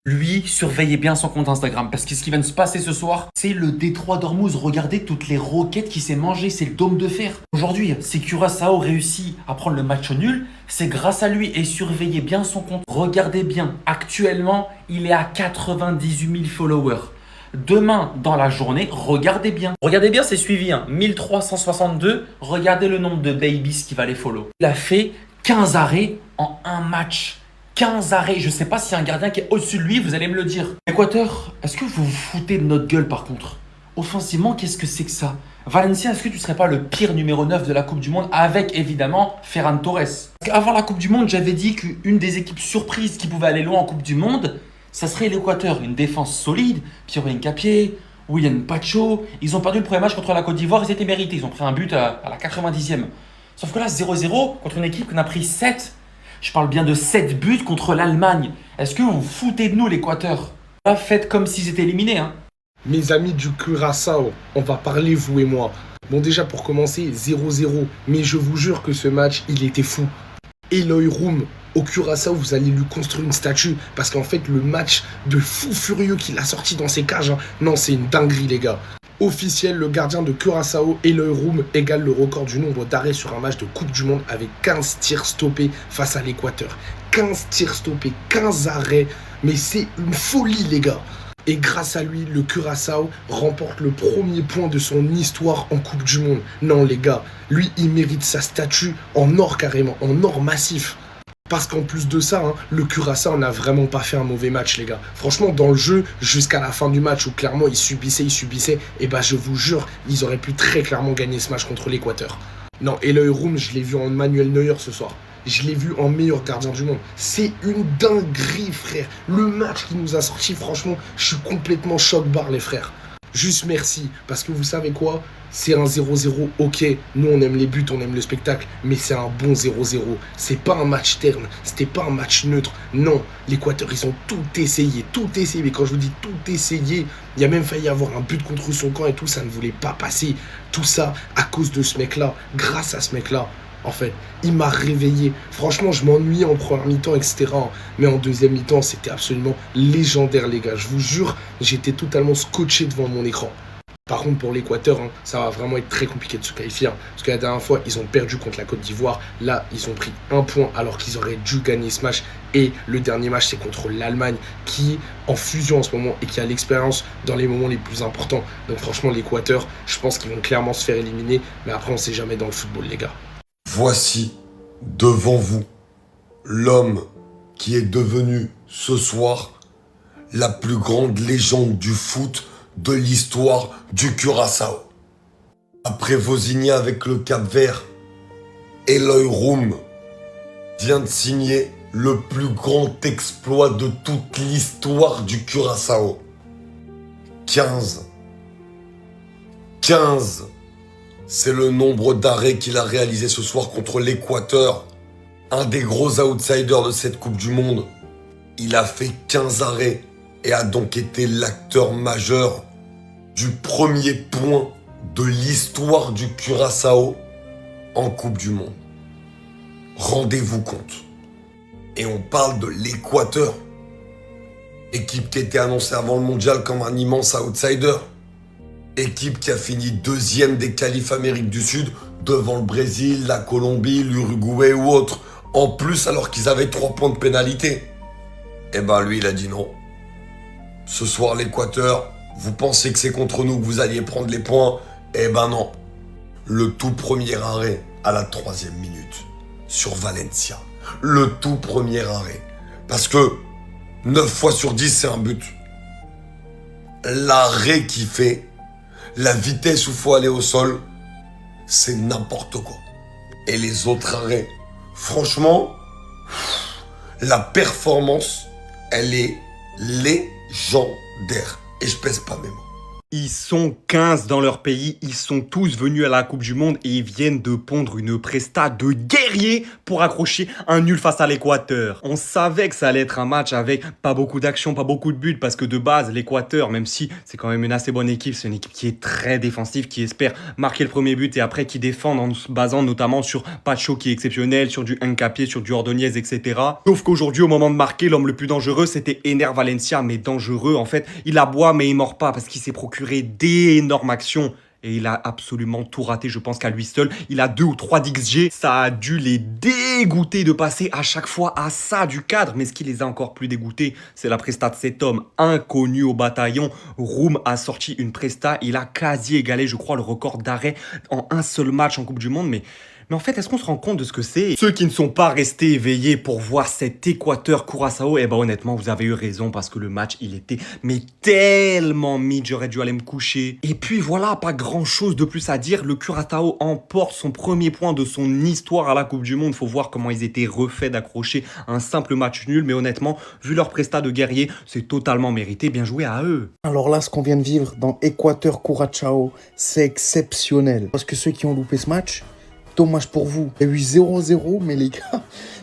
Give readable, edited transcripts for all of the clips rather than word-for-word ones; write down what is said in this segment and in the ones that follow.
Lui, surveillez bien son compte Instagram parce que ce qui vient de se passer ce soir, c'est le Détroit d'Ormuz. Regardez toutes les roquettes qu'il s'est mangées, c'est le dôme de fer. Aujourd'hui, si Curaçao réussit à prendre le match nul, c'est grâce à lui et surveillez bien son compte. Regardez bien, actuellement, il est à 98 000 followers. Demain, dans la journée, regardez bien. Regardez bien, c'est suivi, hein. 1362. Regardez le nombre de babies qui va les follow. Il a fait 15 arrêts en un match. 15 arrêts. Je sais pas s'il y a un gardien qui est au-dessus de lui, vous allez me le dire. Équateur, est-ce que vous vous foutez de notre gueule par contre? Offensivement, qu'est-ce que c'est que ça? Valencia, est-ce que tu serais pas le pire numéro 9 de la Coupe du Monde avec évidemment Ferran Torres? Parce qu'avant la Coupe du Monde, j'avais dit qu'une des équipes surprises qui pouvait aller loin en Coupe du Monde, ça serait l'Équateur. Une défense solide, Piero Hincapié, William Pacho. Ils ont perdu le premier match contre la Côte d'Ivoire, ils étaient mérités. Ils ont pris un but à la 90e. Sauf que là, 0-0 contre une équipe qu'on a pris 7. Je parle bien de 7 buts contre l'Allemagne. Est-ce que vous vous foutez de nous, l'Équateur? Là, faites comme s'ils étaient éliminés, hein. Mes amis du Curaçao, on va parler vous et moi. Bon déjà pour commencer, 0-0. Mais je vous jure que ce match, il était fou. Eloy Room, au Curaçao, vous allez lui construire une statue. Parce qu'en fait, le match de fou furieux qu'il a sorti dans ses cages, hein, non, c'est une dinguerie les gars. Officiel, le gardien de Curaçao, Eloy Room, égale le record du nombre d'arrêts sur un match de Coupe du Monde avec 15 tirs stoppés face à l'Équateur. 15 tirs stoppés, 15 arrêts. Mais c'est une folie les gars. Et grâce à lui, le Curaçao remporte le premier point de son histoire en Coupe du Monde. Non les gars, lui il mérite sa statue en or carrément, en or massif. Parce qu'en plus de ça, hein, le Curaçao n'a vraiment pas fait un mauvais match les gars. Franchement dans le jeu, jusqu'à la fin du match où clairement ils subissaient, et bah je vous jure, ils auraient pu très clairement gagner ce match contre l'Équateur. Non, Eloy Room, je l'ai vu en Manuel Neuer ce soir. Je l'ai vu en meilleur gardien du monde. C'est une dinguerie, frère. Le match qu'il nous a sorti, franchement, je suis complètement choc-barre, les frères. Juste merci. Parce que vous savez quoi? C'est un 0-0, ok. Nous, on aime les buts, on aime le spectacle. Mais c'est un bon 0-0. C'est pas un match terne. C'était pas un match neutre. Non, l'Équateur, ils ont tout essayé. Tout essayé. Mais quand je vous dis tout essayé, il y a même failli avoir un but contre son camp et tout. Ça ne voulait pas passer. Tout ça à cause de ce mec-là. Grâce à ce mec-là. En fait, il m'a réveillé. Franchement, je m'ennuyais en première mi-temps, etc. Mais en deuxième mi-temps, c'était absolument légendaire, les gars. Je vous jure, j'étais totalement scotché devant mon écran. Par contre, pour l'Équateur, hein, ça va vraiment être très compliqué de se qualifier. Parce que la dernière fois, ils ont perdu contre la Côte d'Ivoire. Là, ils ont pris un point alors qu'ils auraient dû gagner ce match. Et le dernier match, c'est contre l'Allemagne qui est en fusion en ce moment et qui a l'expérience dans les moments les plus importants. Donc franchement, l'Équateur, je pense qu'ils vont clairement se faire éliminer. Mais après, on ne sait jamais dans le football, les gars. Voici devant vous l'homme qui est devenu ce soir la plus grande légende du foot de l'histoire du Curaçao. Après Vozinha avec le Cap-Vert, Eloy Room vient de signer le plus grand exploit de toute l'histoire du Curaçao. 15. C'est le nombre d'arrêts qu'il a réalisé ce soir contre l'Équateur. Un des gros outsiders de cette Coupe du Monde. Il a fait 15 arrêts et a donc été l'acteur majeur du premier point de l'histoire du Curaçao en Coupe du Monde. Rendez-vous compte. Et on parle de l'Équateur. Équipe qui était annoncée avant le mondial comme un immense outsider. Équipe qui a fini deuxième des qualifs Amérique du Sud devant le Brésil, la Colombie, l'Uruguay ou autre. En plus alors qu'ils avaient 3 points de pénalité. Eh ben lui il a dit non. Ce soir l'Équateur, vous pensez que c'est contre nous que vous alliez prendre les points? Eh ben non. Le tout premier arrêt à la 3e minute sur Valencia. Le tout premier arrêt. Parce que 9 fois sur 10 c'est un but. L'arrêt qu'il fait, la vitesse où il faut aller au sol, c'est n'importe quoi. Et les autres arrêts, franchement, la performance, elle est légendaire. Et je pèse pas mes mots. Ils sont 15 dans leur pays, ils sont tous venus à la Coupe du Monde et ils viennent de pondre une presta de guerrier pour accrocher un nul face à l'Équateur. On savait que ça allait être un match avec pas beaucoup d'action, pas beaucoup de buts parce que de base, l'Équateur, même si c'est quand même une assez bonne équipe, c'est une équipe qui est très défensive, qui espère marquer le premier but et après qui défend en se basant notamment sur Pacho qui est exceptionnel, sur du Nkapie, sur du Ordonez, etc. Sauf qu'aujourd'hui, au moment de marquer, l'homme le plus dangereux, c'était Ener Valencia, mais dangereux en fait. Il aboie mais il mord pas parce qu'il s'est procuré d'énormes actions et il a absolument tout raté, je pense qu'à lui seul. Il a 2 ou 3 d'XG, ça a dû les dégoûter de passer à chaque fois à ça du cadre. Mais ce qui les a encore plus dégoûtés, c'est la presta de cet homme inconnu au bataillon. Room a sorti une presta, il a quasi égalé, je crois, le record d'arrêt en un seul match en Coupe du Monde, mais en fait, est-ce qu'on se rend compte de ce que c'est? Ceux qui ne sont pas restés éveillés pour voir cet Équateur-Curaçao, eh ben honnêtement, vous avez eu raison parce que le match, il était mais tellement mid, j'aurais dû aller me coucher. Et puis voilà, pas grand-chose de plus à dire. Le Curaçao emporte son premier point de son histoire à la Coupe du Monde. Faut voir comment ils étaient refaits d'accrocher un simple match nul. Mais honnêtement, vu leur prestat de guerrier, c'est totalement mérité. Bien joué à eux. Alors là, ce qu'on vient de vivre dans Équateur-Curaçao, c'est exceptionnel. Parce que ceux qui ont loupé ce match, dommage pour vous. Il y a eu 0-0, mais les gars,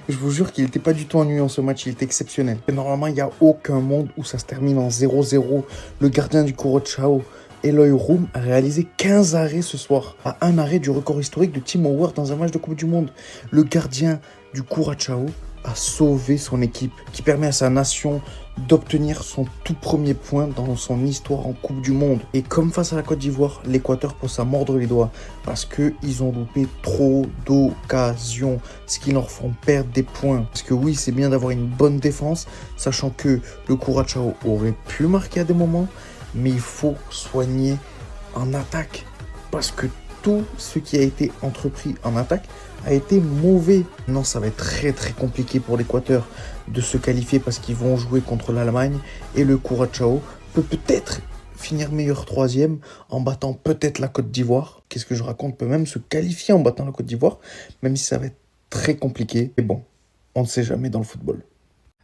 je vous jure qu'il n'était pas du tout ennuyant ce match, il était exceptionnel. Et normalement, il n'y a aucun monde où ça se termine en 0-0. Le gardien du Curaçao, Eloy Room, a réalisé 15 arrêts ce soir, à un arrêt du record historique de Tim Howard dans un match de Coupe du Monde. Le gardien du Curaçao a sauvé son équipe, qui permet à sa nation d'obtenir son tout premier point dans son histoire en Coupe du Monde. Et comme face à la Côte d'Ivoire, l'Équateur pense à mordre les doigts parce qu'ils ont loupé trop d'occasions, ce qui leur font perdre des points. Parce que oui, c'est bien d'avoir une bonne défense, sachant que le Curaçao aurait pu marquer à des moments, mais il faut soigner en attaque parce que tout ce qui a été entrepris en attaque a été mauvais. Non, ça va être très compliqué pour l'Équateur de se qualifier parce qu'ils vont jouer contre l'Allemagne et le Curaçao peut peut-être finir meilleur troisième en battant peut-être la Côte d'Ivoire. Qu'est-ce que je raconte? Peut même se qualifier en battant la Côte d'Ivoire, même si ça va être très compliqué. Mais bon, on ne sait jamais dans le football.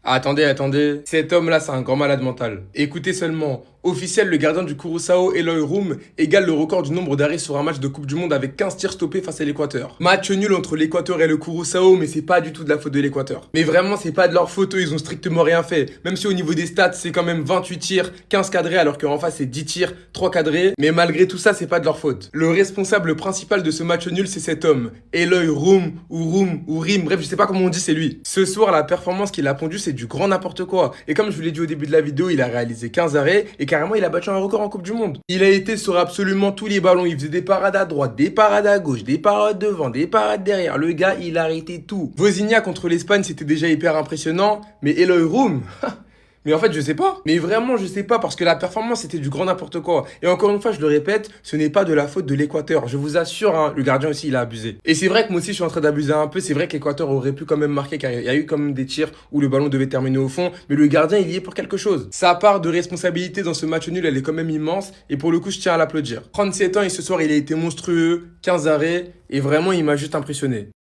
Attendez. Cet homme-là, c'est un grand malade mental. Écoutez seulement. Officiel, le gardien du Curaçao, Eloy Room, égale le record du nombre d'arrêts sur un match de Coupe du Monde avec 15 tirs stoppés face à l'Équateur. Match nul entre l'Équateur et le Curaçao, mais c'est pas du tout de la faute de l'Équateur. Mais vraiment, c'est pas de leur faute, ils ont strictement rien fait. Même si au niveau des stats, c'est quand même 28 tirs, 15 cadrés, alors qu'en face, c'est 10 tirs, 3 cadrés. Mais malgré tout ça, c'est pas de leur faute. Le responsable principal de ce match nul, c'est cet homme. Eloy Room, ou Rim, bref, je sais pas comment on dit, c'est lui. Ce soir, la performance qu'il a pondue, c'est du grand n'importe quoi. Et comme je vous l'ai dit au début de la vidéo, il a réalisé 15 arrêts et carrément il a battu un record en Coupe du Monde. Il a été sur absolument tous les ballons, il faisait des parades à droite, des parades à gauche, des parades devant, des parades derrière. Le gars, il a arrêté tout. Vozinha contre l'Espagne, c'était déjà hyper impressionnant, mais Eloy Room, mais en fait, je sais pas. Mais vraiment, je sais pas parce que la performance, c'était du grand n'importe quoi. Et encore une fois, je le répète, ce n'est pas de la faute de l'Équateur. Je vous assure, hein, le gardien aussi, il a abusé. Et c'est vrai que moi aussi, je suis en train d'abuser un peu. C'est vrai que l'Équateur aurait pu quand même marquer car il y a eu quand même des tirs où le ballon devait terminer au fond. Mais le gardien, il y est pour quelque chose. Sa part de responsabilité dans ce match nul, elle est quand même immense. Et pour le coup, je tiens à l'applaudir. 37 ans et ce soir, il a été monstrueux. 15 arrêts. Et vraiment, il m'a juste impressionné.